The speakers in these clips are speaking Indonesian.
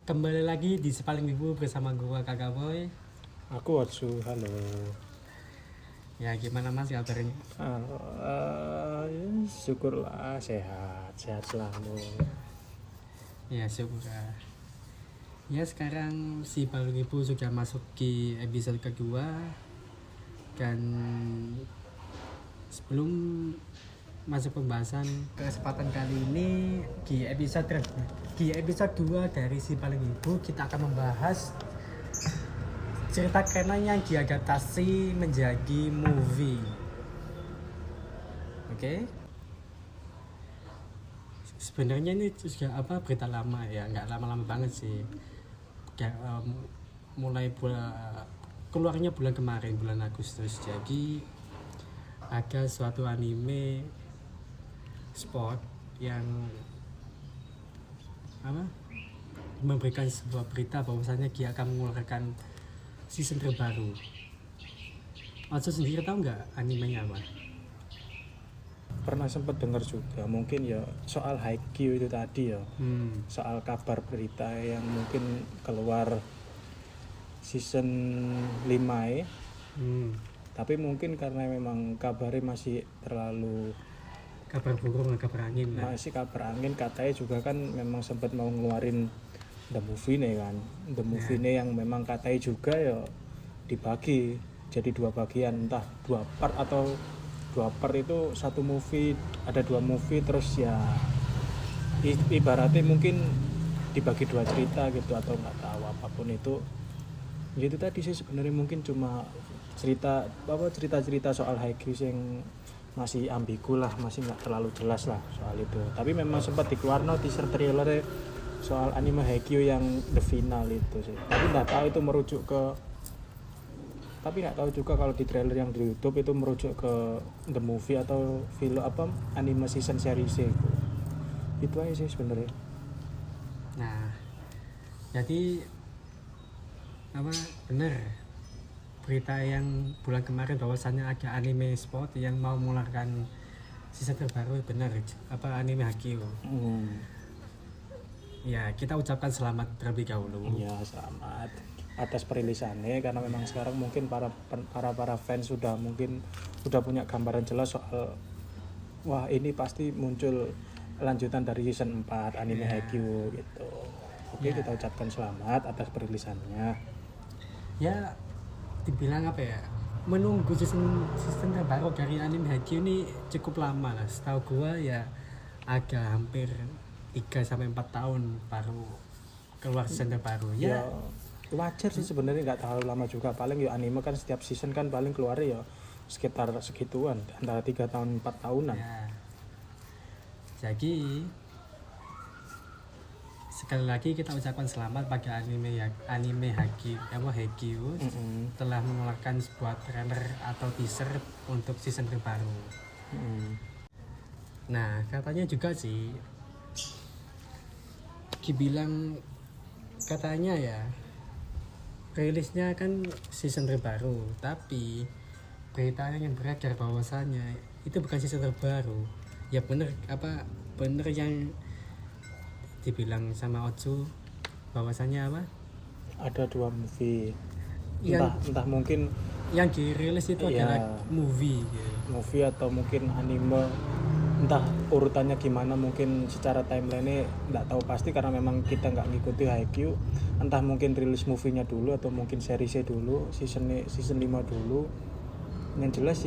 Kembali lagi di Sepaling Wibu bersama gua Kakak Boy. Aku Watsu, halo. Ya gimana mas kabarnya? Syukurlah sehat selalu. Ya syukur. Ya sekarang si Sepaling Wibu sudah masuk di episode kedua. Dan sebelum masuk pembahasan kesempatan kali ini di episode 2 dari Si Paling Wibu kita akan membahas cerita Kenan yang diadaptasi menjadi movie. Oke. Sebenarnya ini juga berita lama ya, nggak lama-lama banget sih. Mulai keluarnya bulan kemarin, bulan Agustus. Jadi ada suatu anime sport yang memberikan sebuah berita bahwasanya dia akan mengeluarkan season terbaru. Maksud sendiri tahu nggak animenya apa? Pernah sempat dengar juga, mungkin ya soal Haikyuu itu tadi ya. Soal kabar berita yang mungkin keluar season 5 ya. Tapi mungkin karena memang kabarnya masih terlalu kabar burung, kabar angin lah. Masih kabar angin, katanya juga kan memang sempat mau ngeluarin The Movie nih kan. The Movie nih yang memang katanya juga ya dibagi jadi 2 bagian, entah 2 part atau 2 part itu satu movie, ada 2 movie terus ya ibaratnya mungkin dibagi 2 cerita gitu atau nggak tahu apapun itu. Itu tadi sih sebenarnya mungkin cuma cerita soal Haikyuu yang masih ambigu lah, masih nggak terlalu jelas lah soal itu. Tapi memang sempat dikeluarin teaser trailer soal anime Haikyuu yang the final itu sih. Tapi nggak tahu itu merujuk ke, tapi nggak tahu juga kalau di trailer yang di YouTube itu merujuk ke the movie atau film anime season series itu aja sih sebenarnya. Nah, jadi bener berita yang bulan kemarin bahwasannya ada anime sport yang mau mengeluarkan season terbaru, benar anime Haikyuu. Ya kita ucapkan selamat terlebih dahulu. Ya selamat atas perilisannya, karena memang sekarang mungkin para fans sudah punya gambaran jelas soal wah ini pasti muncul lanjutan dari season 4 anime Haikyuu gitu. Oke, kita ucapkan selamat atas perilisannya. Ya dibilang menunggu season terbaru dari anime Haikyuu ini cukup lama lah. Setahu gua ya agak hampir 3-4 tahun baru keluar season terbaru. Ya wajar sih sebenarnya, nggak terlalu lama juga. Paling ya anime kan setiap season kan paling keluar ya sekitar segituan, antara 3 tahun 4 tahunan ya. Jadi sekali lagi kita ucapkan selamat pada anime Haikyuu telah mengeluarkan sebuah trailer atau teaser untuk season terbaru. Nah katanya juga sih dibilang katanya ya rilisnya kan season terbaru, tapi beritanya yang beredar bahwasannya itu bukan season terbaru. Ya bener yang dibilang sama Otsu bahwasannya ada 2 movie, entah mungkin yang dirilis itu adalah movie gitu. Movie atau mungkin anime, entah urutannya gimana, mungkin secara timeline nggak tahu pasti karena memang kita nggak ngikuti Haikyuu. Entah mungkin rilis movie-nya dulu atau mungkin seriesnya dulu, season 5 dulu. Yang jelas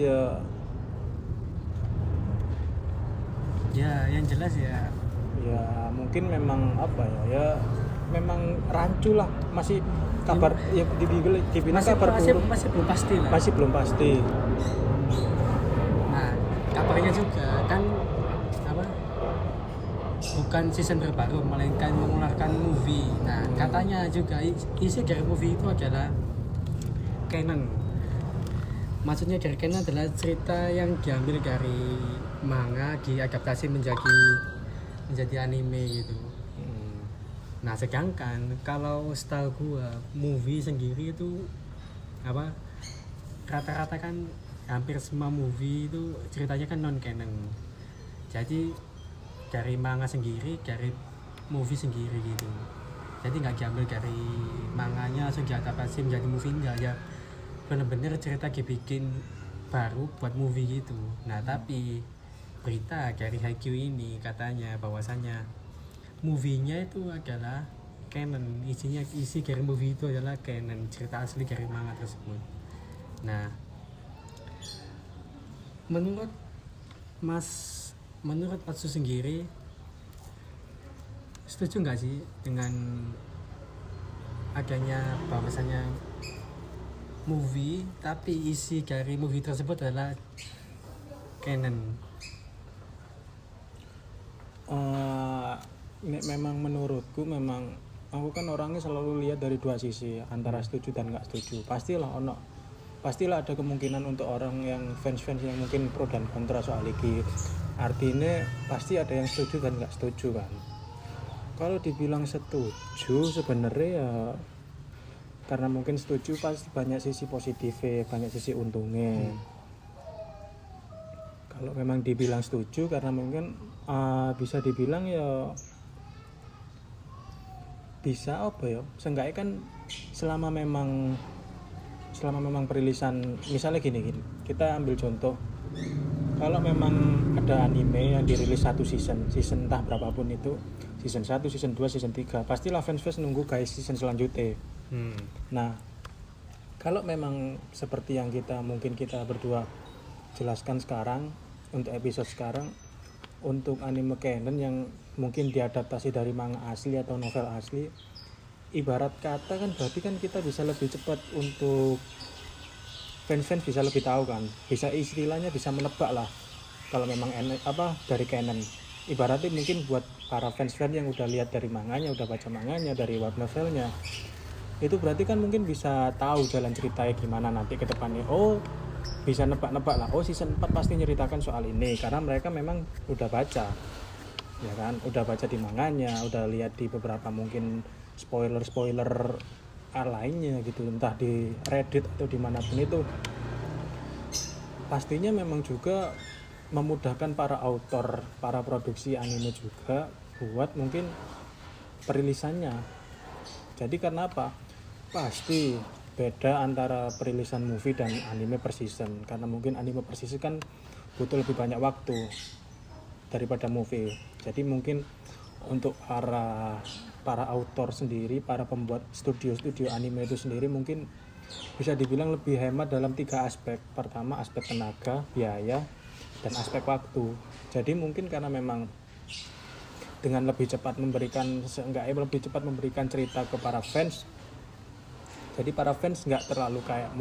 yang jelas ya mungkin memang ya memang rancu lah, masih kabar ya dibilang kabar burung, masih belum pasti lah. Masih belum pasti. Nah, kabarnya juga kan bukan season terbaru melainkan mengeluarkan movie. Nah, katanya juga isi dari movie itu adalah canon. Maksudnya dari canon adalah cerita yang diambil dari manga diadaptasi menjadi anime gitu. Nah sedangkan kalau setahu gua movie sendiri itu rata-rata kan hampir semua movie itu ceritanya kan non canon. Jadi dari manga sendiri, dari movie sendiri gitu. jadi nggak diambil dari manganya langsung diadaptasi menjadi movie, enggak ya, bener-bener cerita dibikin baru buat movie gitu. Nah tapi berita dari Haikyuu ini katanya bahwasannya movie-nya itu adalah canon, isi dari movie itu adalah canon, cerita asli dari manga tersebut. Nah, menurut Atsu sendiri, setuju nggak sih dengan adanya bahwasannya movie tapi isi dari movie tersebut adalah canon? Memang menurutku, memang aku kan orangnya selalu lihat dari dua sisi, antara setuju dan nggak setuju. Pastilah ada kemungkinan untuk orang yang fans yang mungkin pro dan kontra soal ini. Artinya pasti ada yang setuju dan nggak setuju kan. Kalau dibilang setuju sebenarnya ya karena mungkin setuju pasti banyak sisi positifnya, banyak sisi untungnya. Kalau memang dibilang setuju karena mungkin bisa dibilang ya bisa apa ya, seenggaknya kan selama memang perilisan, misalnya gini, kita ambil contoh, kalau memang ada anime yang dirilis satu season entah berapapun itu, season 1, season 2, season 3, pastilah fans nunggu guys season selanjutnya. Nah, kalau memang seperti yang mungkin kita berdua jelaskan sekarang untuk episode sekarang, untuk anime canon yang mungkin diadaptasi dari manga asli atau novel asli, ibarat kata kan berarti kan kita bisa lebih cepat, untuk fans bisa lebih tahu kan, bisa istilahnya bisa menebak lah kalau memang dari canon. Ibaratnya mungkin buat para fans yang udah lihat dari manganya, udah baca manganya, dari web novelnya, itu berarti kan mungkin bisa tahu jalan ceritanya gimana nanti ke depannya. Oh, bisa nebak-nebak lah, oh season 4 pasti nyeritakan soal ini, karena mereka memang udah baca, ya kan, udah baca di manganya, udah lihat di beberapa mungkin spoiler lainnya gitu, entah di Reddit atau dimanapun itu. Pastinya memang juga memudahkan para autor, para produksi anime juga buat mungkin perilisannya. Jadi karena apa? Pasti beda antara perilisan movie dan anime per season, karena mungkin anime per season kan butuh lebih banyak waktu daripada movie. Jadi mungkin untuk para autor sendiri, para pembuat studio anime itu sendiri mungkin bisa dibilang lebih hemat dalam 3 aspek. Pertama, aspek tenaga, biaya, dan aspek waktu. Jadi mungkin karena memang dengan lebih cepat memberikan cerita ke para fans, jadi para fans nggak terlalu kayak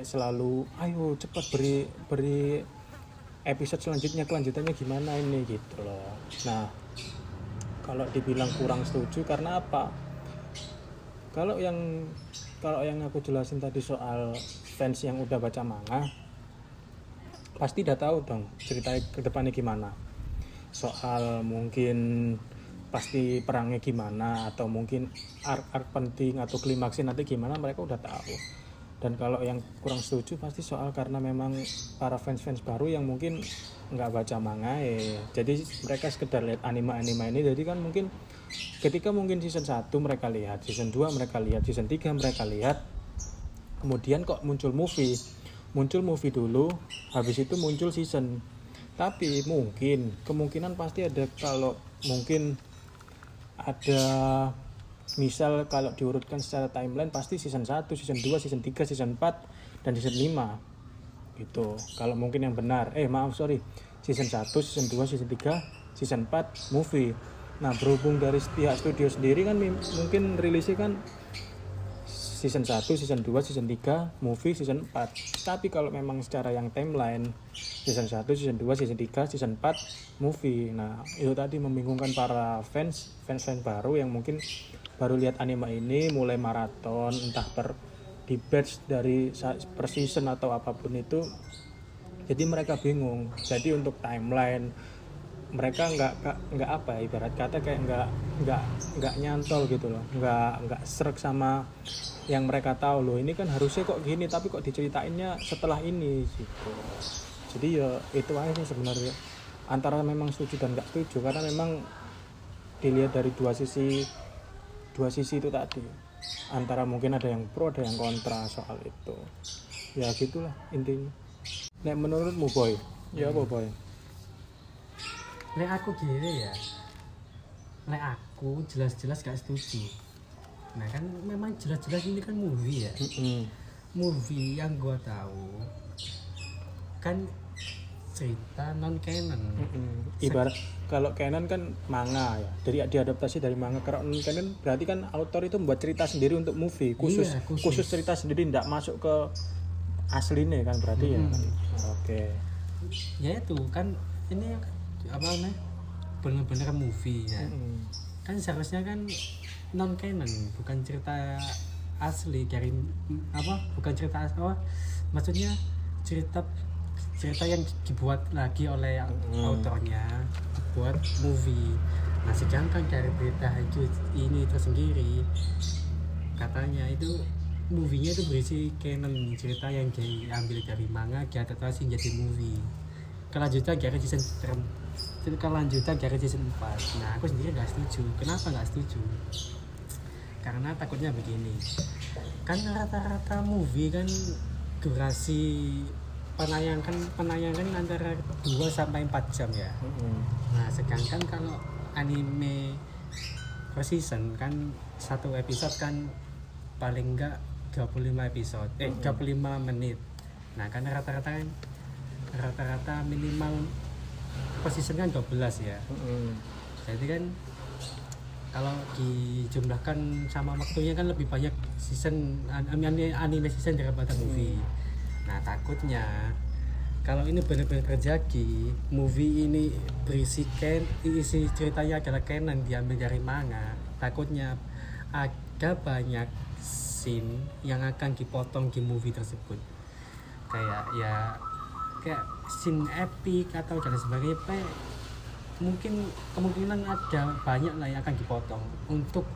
selalu ayo cepat beri episode kelanjutannya gimana ini gitu loh. Nah, kalau dibilang kurang setuju karena apa? Kalau yang aku jelasin tadi soal fans yang udah baca manga, pasti udah tahu dong ceritanya ke depannya gimana. Soal mungkin pasti perangnya gimana, atau mungkin arc penting atau klimaksnya nanti gimana, mereka udah tahu. Dan kalau yang kurang setuju pasti soal karena memang para fans baru yang mungkin nggak baca manga jadi mereka sekedar lihat anime ini. Jadi kan mungkin ketika mungkin season 1 mereka lihat, season 2 mereka lihat, season 3 mereka lihat, kemudian kok muncul movie dulu, habis itu muncul season. Tapi mungkin kemungkinan pasti ada, kalau mungkin ada, misal kalau diurutkan secara timeline pasti season 1, season 2, season 3, season 4, dan season 5 gitu. Kalau mungkin yang benar, season 1, season 2, season 3, season 4 movie. Nah, berhubung dari pihak studio sendiri kan mungkin rilisnya kan season 1, season 2, season 3, movie, season 4. Tapi kalau memang secara yang timeline, season 1, season 2, season 3, season 4, movie. Nah, itu tadi membingungkan para fans baru yang mungkin baru lihat anime ini, mulai maraton, entah di batch dari per season atau apapun itu. Jadi mereka bingung. Jadi untuk timeline mereka nggak ibarat kata kayak nggak nyantol gitu loh, nggak serak sama yang mereka tahu loh, ini kan harusnya kok gini tapi kok diceritainnya setelah ini gitu. Jadi ya itu aja sih sebenarnya, antara memang setuju dan nggak setuju, karena memang dilihat dari dua sisi itu tadi, antara mungkin ada yang pro ada yang kontra soal itu. Ya gitulah intinya. Nek menurutmu Boy, ya apa Boy? Nek aku gini ya, nek aku jelas-jelas gak setuju. Nah kan memang jelas-jelas ini kan movie ya. Movie yang gua tahu kan cerita non canon. Ibarat kalau canon kan manga ya, dari diadaptasi dari manga. Kalau non canon berarti kan autor itu membuat cerita sendiri untuk movie, khusus cerita sendiri, tidak masuk ke aslinya kan berarti ya. Oke. Ya itu kan ini apa namanya? Benar-benar movie ya. Kan seharusnya kan non canon, bukan cerita asli dari apa? Bukan cerita asli, maksudnya cerita yang dibuat lagi oleh autornya, dibuat movie. Nah sedangkan dari berita itu ini tersendiri katanya itu movie-nya itu berisi canon, cerita yang diambil dari manga diadaptasi menjadi movie. Kelanjutan dari season 4. Nah aku sendiri nggak setuju. Kenapa nggak setuju? Karena takutnya begini, kan rata-rata movie kan durasi penayangan antara 2-4 jam ya. Nah sedangkan kalau anime per season kan satu episode kan paling enggak 25 episode 35 menit. Nah kan rata-rata minimal per season kan 12 ya. Jadi kan kalau dijumlahkan sama waktunya kan lebih banyak season anime season daripada movie. Nah takutnya kalau ini benar-benar terjadi, movie ini isi ceritanya adalah canon diambil dari manga, takutnya ada banyak scene yang akan dipotong di movie tersebut, kayak scene epic atau dan sebagainya. Mungkin kemungkinan ada banyak lah yang akan dipotong untuk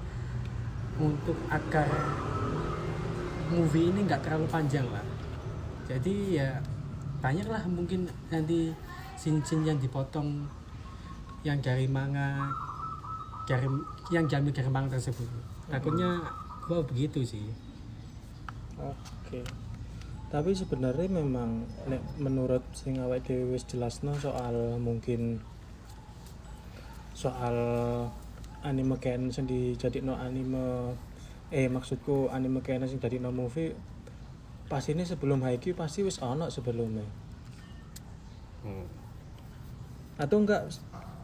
agar movie ini nggak terlalu panjang lah. Jadi ya banyaklah mungkin nanti scene-scene yang dipotong yang dari manga, yang diambil dari manga tersebut. Takutnya gua begitu sih. Oke. Tapi sebenarnya memang menurut sing awake dhewe wis jelasno soal mungkin soal anime canon sing dijadikno anime maksudku anime canon sing dadikno movie pas ini sebelum Haikyuu pasti wis ono sebelumnya. Atau enggak,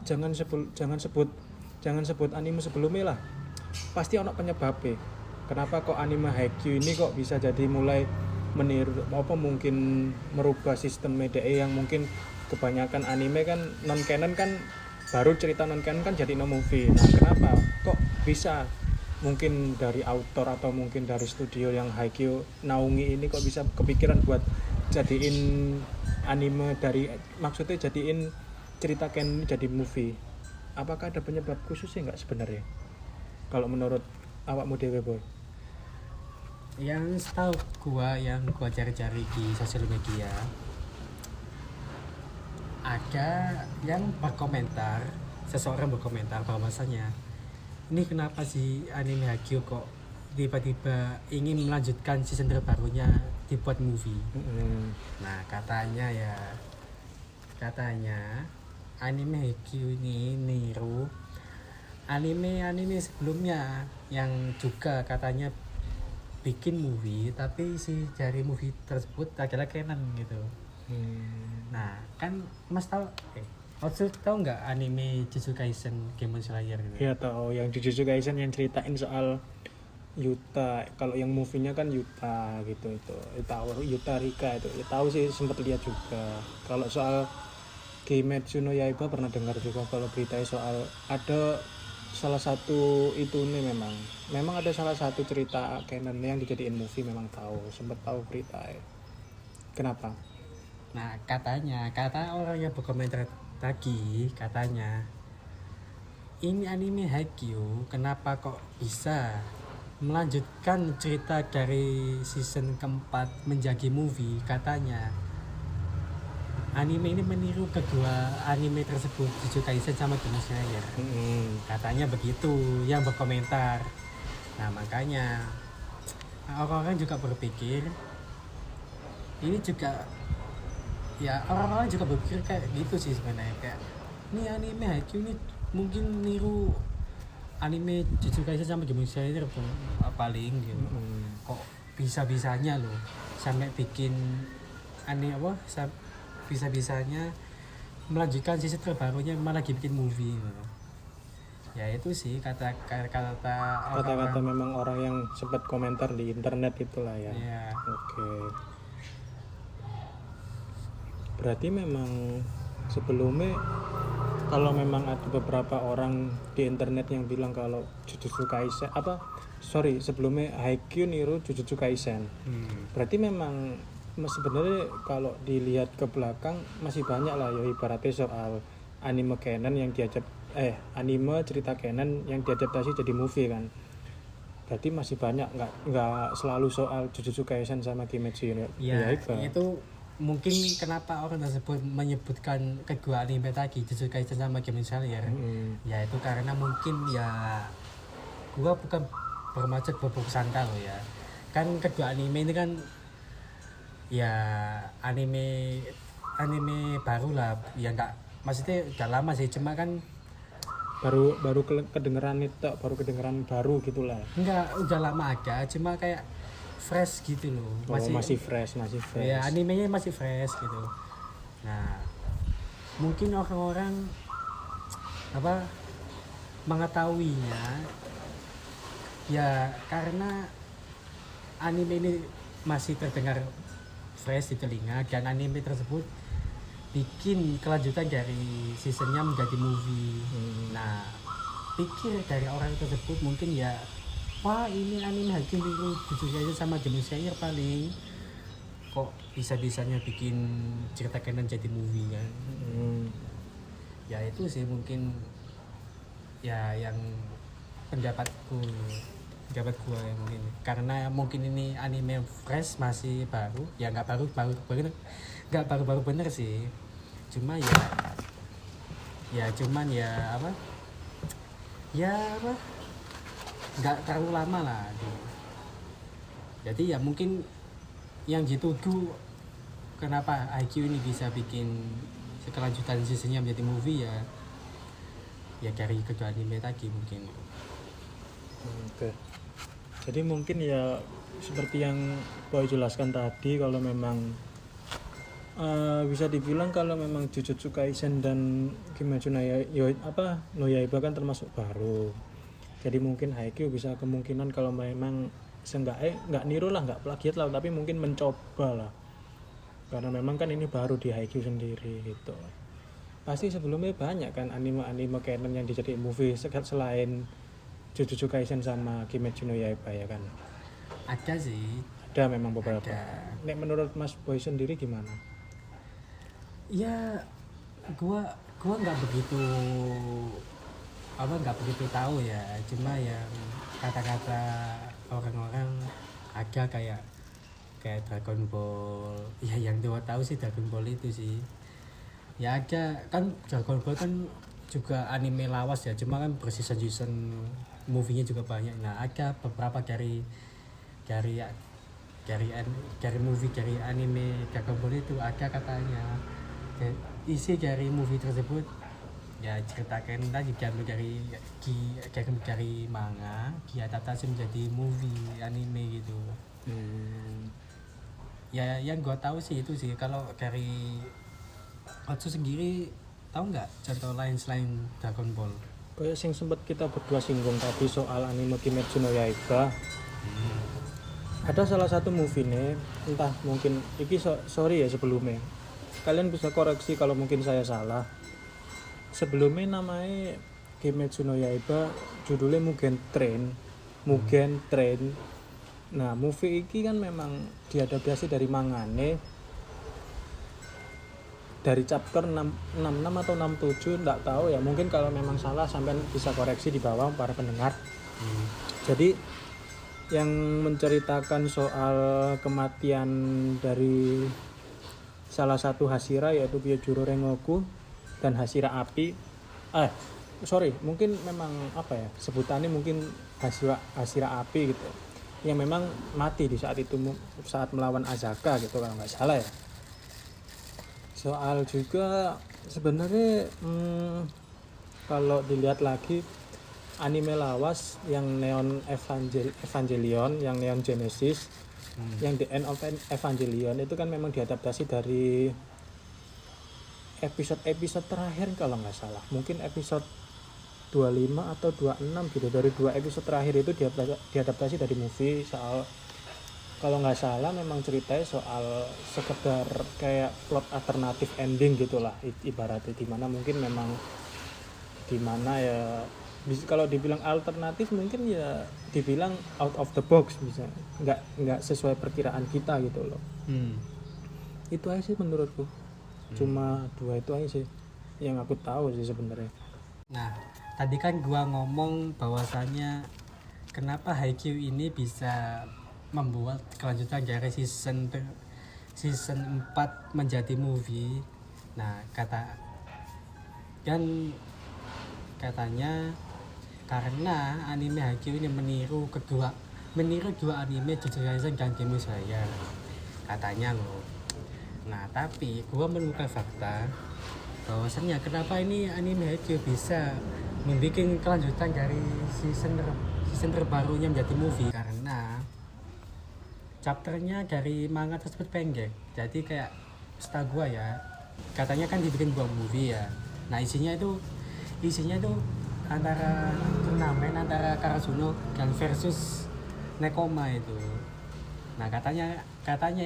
jangan sebut anime sebelumnya lah. Pasti ono penyebabnya. Kenapa kok anime Haikyuu ini kok bisa jadi mulai meniru apa mungkin merubah sistem media yang mungkin kebanyakan anime kan non canon kan baru cerita non canon kan jadi no movie. Nah, kenapa kok bisa mungkin dari autor atau mungkin dari studio yang Haikyuu naungi ini kok bisa kepikiran buat jadiin anime maksudnya jadiin cerita canon jadi movie? Apakah ada penyebab khususnya enggak sebenarnya? Kalau menurut awakmu dhewe, Boy? Yang setahu yang gua cari-cari di sosial media, ada yang seseorang berkomentar bahwasanya ini kenapa sih anime Haikyuu kok tiba-tiba ingin melanjutkan season terbarunya dibuat movie. Nah katanya anime Haikyuu ini niru anime sebelumnya yang juga katanya bikin movie, tapi si dari movie tersebut adalah canon gitu. Nah kan Mas tahu tahu nggak anime Jujutsu Kaisen Demon Slayer gitu? Iya tahu, yang Jujutsu Kaisen yang ceritain soal Yuta. Kalau yang movie-nya kan Yuta gitu itu. Tahu Yuta Rika itu. Ya, tahu sih, sempat lihat juga. Kalau soal Kimetsu no Yaiba pernah dengar juga kalau beritanya soal ada salah satu itu nih memang ada salah satu cerita canon yang dijadiin movie, memang sempat tahu beritanya. Kenapa? Nah kata orang yang berkomentar tadi, katanya ini anime Haikyuu kenapa kok bisa melanjutkan cerita dari season keempat menjadi movie. Katanya anime ini meniru kedua anime tersebut, Jujutsu Kaisen sama Demon Slayer. Katanya begitu yang berkomentar. Nah makanya orang-orang juga berpikir ini juga, ya orang-orang juga berpikir kayak gitu sih sebenarnya, kayak ini anime Haikyuu ini mungkin niru anime Jujutsu Kaisen sama Demon Slayer paling gitu. Kok bisa-bisanya loh sampai bikin bisa-bisanya melanjutkan season terbarunya malah bikin movie gitu. Ya itu sih kata-kata memang orang yang sempat komentar di internet itulah ya. Ya. Oke. Berarti memang sebelumnya kalau memang ada beberapa orang di internet yang bilang kalau Jujutsu Kaisen sebelumnya Haikyuu niru Jujutsu Kaisen. Berarti memang sebenarnya kalau dilihat ke belakang masih banyak lah ya ibaratnya soal anime canon yang anime cerita canon yang diadaptasi jadi movie kan. Berarti masih banyak, nggak selalu soal Jujutsu Kaisen sama Kimetsu no Yaiba. Itu mungkin kenapa orang tersebut menyebutkan kedua anime tadi Jujutsu Kaisen sama Demon Slayer. Ya itu karena mungkin ya gua bukan bermaksud berburuk sangka loh ya. Kan kedua anime ini kan ya anime baru lah, ya enggak, maksudnya udah lama sih, cuma kan baru kedengeran baru gitulah. Enggak, udah lama aja, cuma kayak fresh gitu loh. Masih fresh. Ya animenya masih fresh gitu. Nah mungkin orang-orang mengetahuinya ya karena anime ini masih terdengar fresh di telinga, dan anime tersebut bikin kelanjutan dari seasonnya menjadi movie. Nah pikir dari orang tersebut mungkin ya, wah ini anime Haikyuu niru Jujutsu Kaisen sama Demon Slayer paling, kok bisa-bisanya bikin cerita canon jadi movie kan. Ya itu sih mungkin ya yang pendapat gua yang mungkin, karena mungkin ini anime fresh, masih baru ya, nggak baru bener sih, cuman nggak terlalu lama lah gitu. Jadi ya mungkin yang dituduh kenapa IQ ini bisa bikin kelanjutan seasonnya menjadi movie ya dari kedua anime tadi mungkin. Oke. Jadi mungkin ya seperti yang Boy jelaskan tadi, kalau memang bisa dibilang kalau memang Jujutsu Kaisen dan Kimetsu no Yaiba kan termasuk baru. Jadi mungkin Haikyuu bisa kemungkinan kalau memang nggak niru lah, nggak plagiat lah, tapi mungkin mencoba lah. Karena memang kan ini baru di Haikyuu sendiri gitu. Pasti sebelumnya banyak kan anime canon yang dijadiin movie selain Jujutsu Kaisen sama Kimetsu no Yaiba ya kan? Ada sih. Ada memang beberapa. Ada. Nek menurut Mas Boy sendiri gimana? Ya, gua nggak begitu tahu ya. Cuma yang kata-kata orang-orang ada kayak Dragon Ball. Ya yang gua tahu sih Dragon Ball itu sih. Ya ada kan, Dragon Ball kan juga anime lawas ya, cuma kan berseason movie-nya juga banyak. Nah ada beberapa dari movie dari anime Dragon Ball itu ada katanya isi dari movie tersebut ya ceritakan tadi diambil dari manga, diadaptasi menjadi movie anime gitu. Ya yang gua tahu sih itu sih. Kalau dari Otsu sendiri tahu nggak contoh lain selain Dragon Ball? Kayak yang sempat kita berdua singgung tadi soal anime Kimetsu no Yaiba. Ada salah satu movie nih, entah mungkin iki sorry ya sebelumnya. Kalian bisa koreksi kalau mungkin saya salah. Sebelumnya namanya Kimetsu no Yaiba, judulnya Mugen Train. Nah, movie iki kan memang diadaptasi dari mangane. Dari chapter 66 atau 67 enggak tahu ya, mungkin kalau memang salah sampean bisa koreksi di bawah para pendengar. Jadi yang menceritakan soal kematian dari salah satu Hashira yaitu Kyojuro Rengoku dan Hashira Api. Mungkin memang apa ya, sebutannya mungkin Hashira Api gitu. Yang memang mati di saat itu saat melawan Azaka gitu kalau nggak salah ya. Soal juga sebenarnya kalau dilihat lagi anime lawas yang Neon Evangelion, yang Neon Genesis, yang The End of Evangelion itu kan memang diadaptasi dari episode terakhir kalau nggak salah. Mungkin episode 25 atau 26 gitu, dari 2 episode terakhir itu diadaptasi dari movie. Soal kalau nggak salah memang ceritanya soal sekedar kayak plot alternatif ending gitulah ibaratnya, dimana mungkin memang dimana ya kalau dibilang alternatif mungkin ya dibilang out of the box, bisa nggak sesuai perkiraan kita gitu loh. Itu aja sih menurutku. Cuma 2 itu aja sih yang aku tahu sih sebenarnya. Nah, tadi kan gua ngomong bahwasannya kenapa Haikyuu ini bisa membuat kelanjutan dari season 4 menjadi movie. Nah, katanya karena anime Haikyuu ini meniru dua anime Jujutsu Kaisen dan Demon Slayer katanya loh. Nah, tapi gua menemukan fakta bahwasannya kenapa ini anime Haikyuu bisa membuat kelanjutan dari season terbarunya menjadi movie, karena chapternya dari manga tersebut pendek. Jadi kayak setahu gua ya, katanya kan dibikin buat movie ya. Nah, isinya itu antara turnamen antara Karasuno dan versus Nekoma itu. Nah, katanya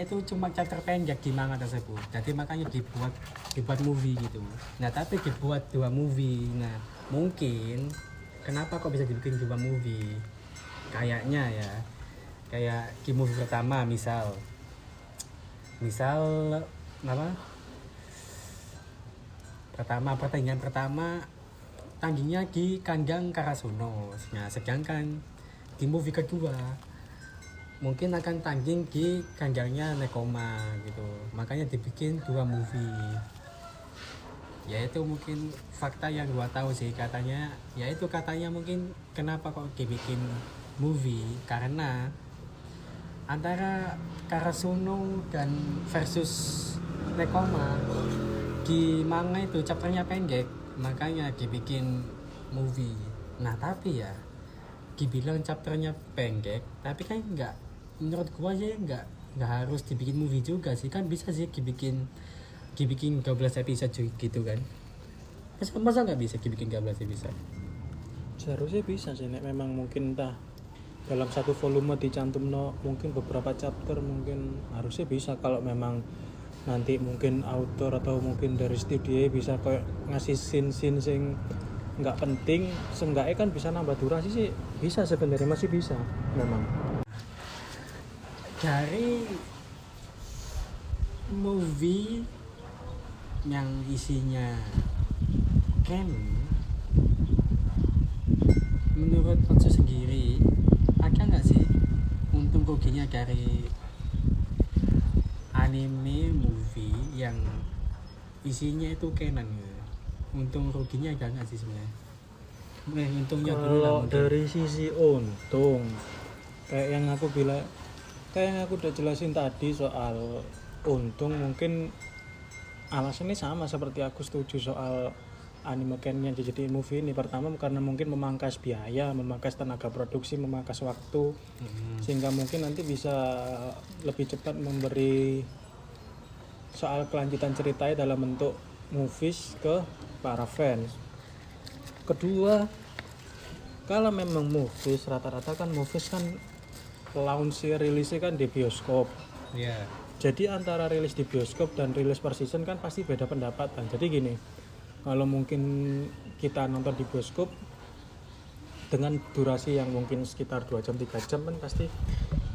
itu cuma chapter pendek di manga tersebut. Jadi makanya dibuat movie gitu. Nah, tapi dibuat 2 movie. Nah, mungkin kenapa kok bisa dibikin 2 movie? Kayaknya ya, kayak di movie pertama misal apa? Pertandingan pertama tandingnya di kandang Karasuno. Nah, sedangkan di movie kedua mungkin akan tanding di kandangnya Nekoma gitu. Makanya dibikin 2 movie. Ya itu mungkin fakta yang gua tahu sih, katanya mungkin kenapa kok dibikin movie, karena antara Karasuno dan versus Nekoma di manga itu chapternya pendek, makanya dibikin movie. Nah, tapi ya dibilang chapternya pendek, tapi kan menurut gua aja nggak harus dibikin movie juga sih, kan bisa sih dibikin 12 episode gitu kan. Masa nggak bisa dibikin 12 episode? Seharusnya bisa sih, memang mungkin entah dalam satu volume dicantum mungkin beberapa chapter, mungkin harusnya bisa. Kalau memang nanti mungkin author atau mungkin dari studio bisa kayak ngasih scene sing nggak penting, seenggaknya kan bisa nambah durasi sih, bisa sebenarnya, masih bisa memang. Dari movie yang isinya menurut Otsu sendiri ada nggak sih untung ruginya dari anime movie yang isinya itu canon? Untung ruginya ada nggak sih sebenarnya? Untungnya dulu lah. Kalau dari sisi untung, kayak yang aku udah jelasin tadi soal untung, mungkin alasannya sama seperti aku setuju soal anime canon jadi movie ini. Pertama karena mungkin memangkas biaya, memangkas tenaga produksi, memangkas waktu, sehingga mungkin nanti bisa lebih cepat memberi soal kelanjutan ceritanya dalam bentuk movies ke para fans. Kedua, kalau memang movies, rata-rata kan movies kan rilisnya kan di bioskop. Yeah. Jadi antara rilis di bioskop dan rilis per season kan pasti beda pendapatan. Jadi gini, kalau mungkin kita nonton di bioskop dengan durasi yang mungkin sekitar 2 jam 3 jam kan pasti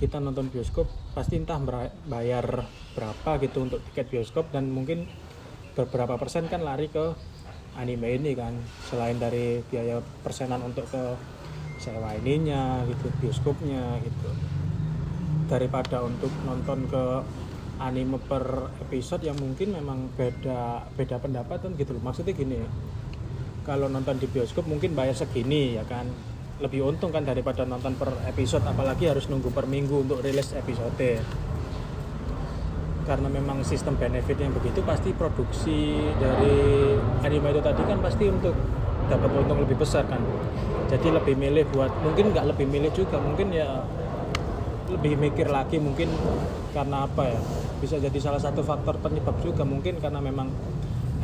kita nonton bioskop pasti entah bayar berapa gitu untuk tiket bioskop, dan mungkin beberapa persen kan lari ke anime ini kan, selain dari biaya persenan untuk ke sewa ininya gitu, bioskopnya gitu, daripada untuk nonton ke anime per episode yang mungkin memang beda pendapatan gitu loh. Maksudnya gini, kalau nonton di bioskop mungkin bayar segini ya kan, lebih untung kan daripada nonton per episode, apalagi harus nunggu per minggu untuk rilis episode. Karena memang sistem benefit yang begitu, pasti produksi dari anime itu tadi kan pasti untuk dapat untung lebih besar kan. Jadi lebih milih buat, mungkin nggak lebih milih juga, mungkin ya lebih mikir lagi, mungkin karena apa ya, bisa jadi salah satu faktor penyebab juga, mungkin karena memang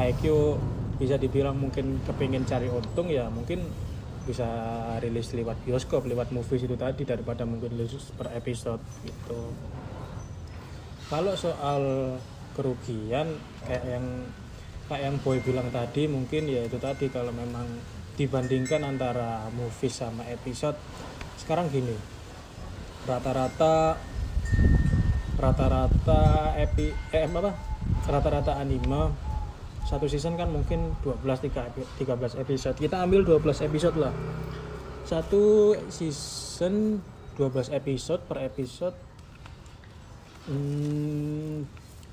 Haikyuu bisa dibilang mungkin kepingin cari untung ya, mungkin bisa rilis lewat bioskop, lewat movies itu tadi, daripada mungkin rilis per episode gitu. Kalau soal kerugian kayak yang Boy bilang tadi, mungkin ya itu tadi, kalau memang dibandingkan antara movie sama episode, sekarang gini, rata-rata anime satu season kan mungkin 12-13 episode. Kita ambil 12 episode lah. Satu season 12 episode, per episode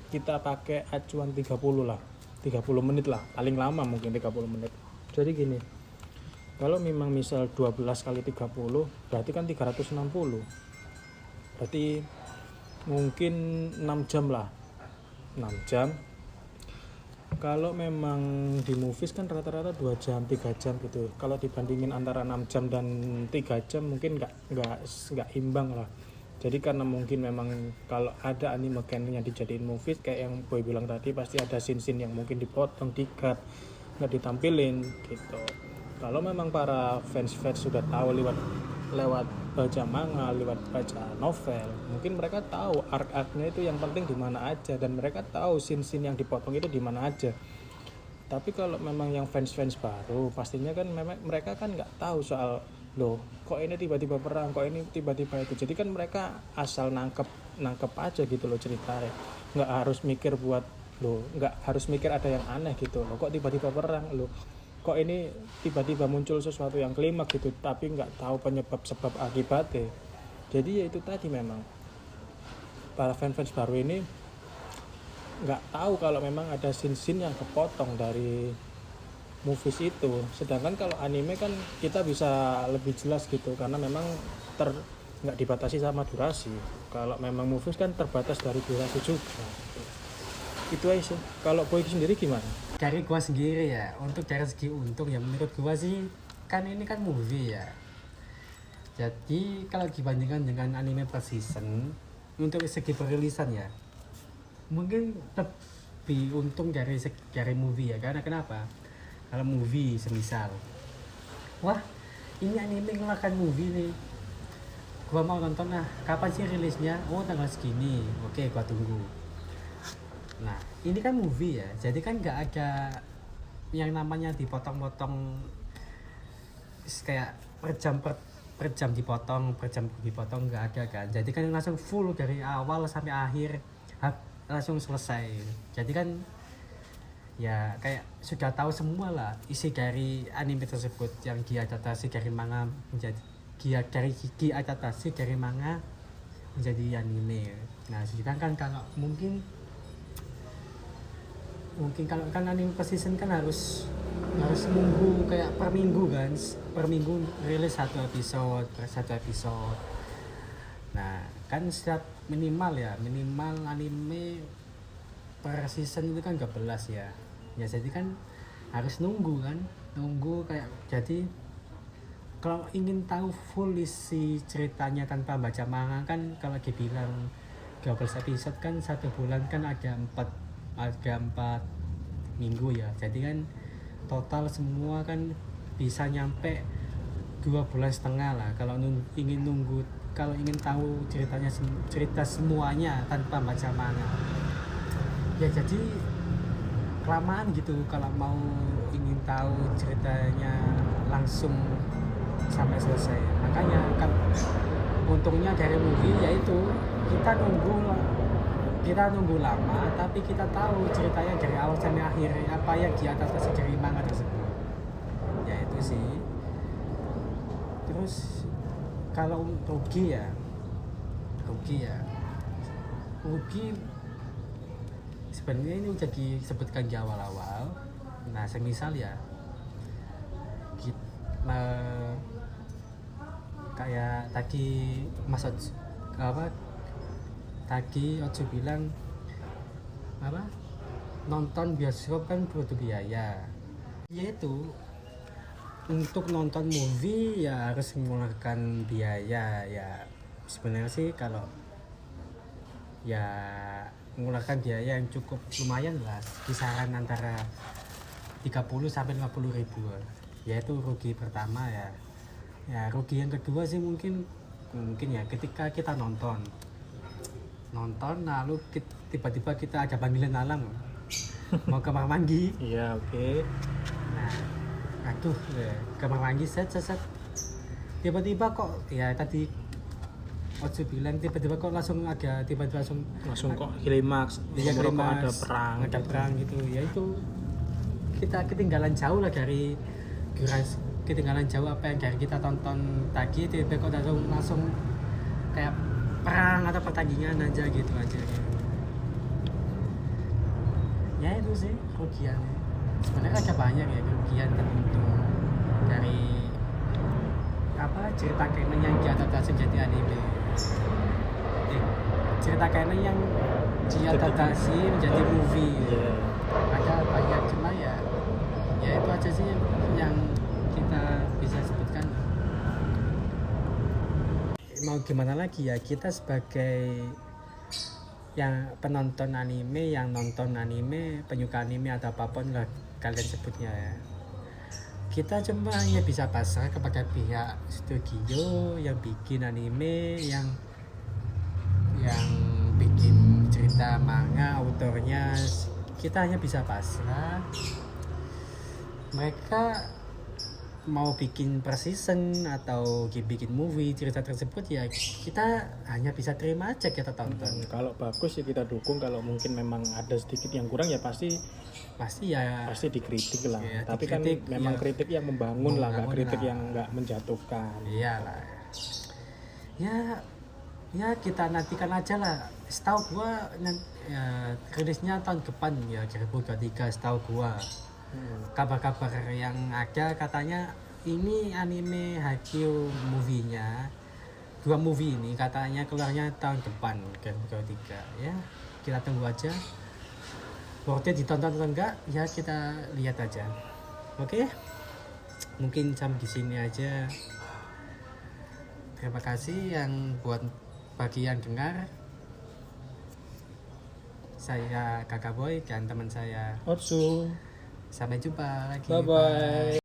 kita pakai acuan 30 lah, 30 menit lah, paling lama mungkin 30 menit. Jadi gini, kalau memang misal 12 kali 30 berarti kan 360, berarti mungkin 6 jam lah, 6 jam. Kalau memang di movies kan rata-rata 2 jam, 3 jam gitu. Kalau dibandingin antara 6 jam dan 3 jam mungkin nggak imbang lah. Jadi karena mungkin memang kalau ada anime canon yang dijadiin movies kayak yang Boy bilang tadi, pasti ada scene-scene yang mungkin dipotong, di-cut, nggak ditampilin gitu. Kalau memang para fans sudah tahu lewat baca manga, lewat baca novel, mungkin mereka tahu arc-arcnya itu yang penting di mana aja, dan mereka tahu scene-scene yang dipotong itu di mana aja. Tapi kalau memang yang fans baru, pastinya kan memang mereka kan nggak tahu soal loh kok ini tiba-tiba perang, kok ini tiba-tiba itu. Jadi kan mereka asal nangkep aja gitu loh ceritanya, nggak harus mikir nggak harus mikir ada yang aneh gitu loh, kok tiba-tiba perang, loh kok ini tiba-tiba muncul sesuatu yang klimaks gitu, tapi nggak tahu penyebab sebab akibatnya. Jadi ya itu tadi, memang para fans baru ini nggak tahu kalau memang ada scene-scene yang kepotong dari movies itu. Sedangkan kalau anime kan kita bisa lebih jelas gitu, karena memang nggak dibatasi sama durasi. Kalau memang movies kan terbatas dari durasi juga. Itu aja sih. Kalau Boy sendiri gimana? Dari gua sendiri ya, untuk dari segi untung ya menurut gua sih, kan ini kan movie ya. Jadi kalau dibandingkan dengan anime per season, untuk segi perilisan ya, mungkin lebih untung dari movie ya. Karena kenapa? Kalau movie semisal, wah ini anime ngeluarkan movie nih, gua mau nonton, nah kapan sih rilisnya? Oh tanggal segini, oke gua tunggu. Nah ini kan movie ya, jadi kan nggak ada yang namanya dipotong-potong kayak per jam dipotong, nggak ada kan. Jadi kan langsung full dari awal sampai akhir, langsung selesai. Jadi kan ya kayak sudah tahu semua lah isi dari anime tersebut yang diadaptasi dari manga dari manga menjadi anime. Nah sedangkan kalau mungkin kalau kan anime per season kan harus nunggu kayak per minggu kan, per minggu rilis satu episode. Nah kan setiap minimal anime per season itu kan 12 ya, jadi kan harus nunggu kayak. Jadi kalau ingin tahu full isi ceritanya tanpa baca manga kan, kalau dibilang 12 episode kan 1 bulan kan ada 4 minggu ya, jadi kan total semua kan bisa nyampe 2,5 bulan lah kalau ingin tahu cerita semuanya tanpa baca manga ya. Jadi kelamaan gitu kalau mau ingin tahu ceritanya langsung sampai selesai. Makanya kan untungnya dari movie yaitu kita nunggu lama, tapi kita tahu ceritanya dari awal sampai akhir, apa yang diadaptasi dari manga tersebut. Ya itu sih. Terus kalau rugi sebenarnya ini udah disebutkan di awal-awal. Nah semisal ya kita, kayak tadi Mas Ojo, tadi Ojo bilang apa, nonton bioskop kan butuh biaya, yaitu untuk nonton movie ya harus mengeluarkan biaya. Ya sebenarnya sih kalau ya mengeluarkan biaya yang cukup lumayan lah, kisaran antara 30 sampai 50 ribu, yaitu rugi pertama ya. Ya rugi yang kedua sih mungkin ya ketika kita nonton lalu tiba-tiba kita ada panggilan alam mau kamar mandi. Iya, oke. Nah aduh kamar mandi set tiba-tiba kok ya tadi Ojo bilang tiba-tiba kok langsung Langsung kok klimaks, ya, kok ada ada perang gitu ya. Itu kita ketinggalan jauh lah dari ketinggalan jauh apa yang dari kita tonton tadi. Tiba-tiba kok langsung kayak perang atau pertandingan aja gitu aja ya. Itu sih kerugiannya. Sebenarnya ada banyak ya kerugian tertentu dari apa cerita canon yang diadaptasi jadi anime, cerita canon yang diadaptasi menjadi movie. Ada banyak, cuma ya itu aja sih yang kita bisa sebutkan. Mau gimana lagi ya, kita sebagai yang penonton anime, yang nonton anime, penyuka anime atau apapun lah kalian sebutnya ya, kita cuma hanya bisa pasrah kepada pihak studio yang bikin anime, yang bikin cerita manga, autornya. Kita hanya bisa pasrah. Mereka mau bikin per season atau bikin movie cerita tersebut ya kita hanya bisa terima aja, kita tonton. Kalau bagus ya kita dukung, kalau mungkin memang ada sedikit yang kurang ya pasti dikritik lah ya, tapi dikritik, kan memang ya, kritik yang membangun lah, nggak kritik yang nggak menjatuhkan. Iyalah ya kita nantikan aja lah. Setahu gua ya, rilisnya tahun depan ya 2023 setahu gua. Kabar-kabar yang ada katanya ini anime Haikyuu movie-nya, 2 movie ini katanya keluarnya tahun depan 2023 ya. Kita tunggu aja, worth it ditonton atau enggak ya kita lihat aja. Oke, mungkin sampai di sini aja. Terima kasih yang buat bagi yang dengar. Saya Kakak Boy dan teman saya Otsu. Sampai jumpa lagi. Bye bye.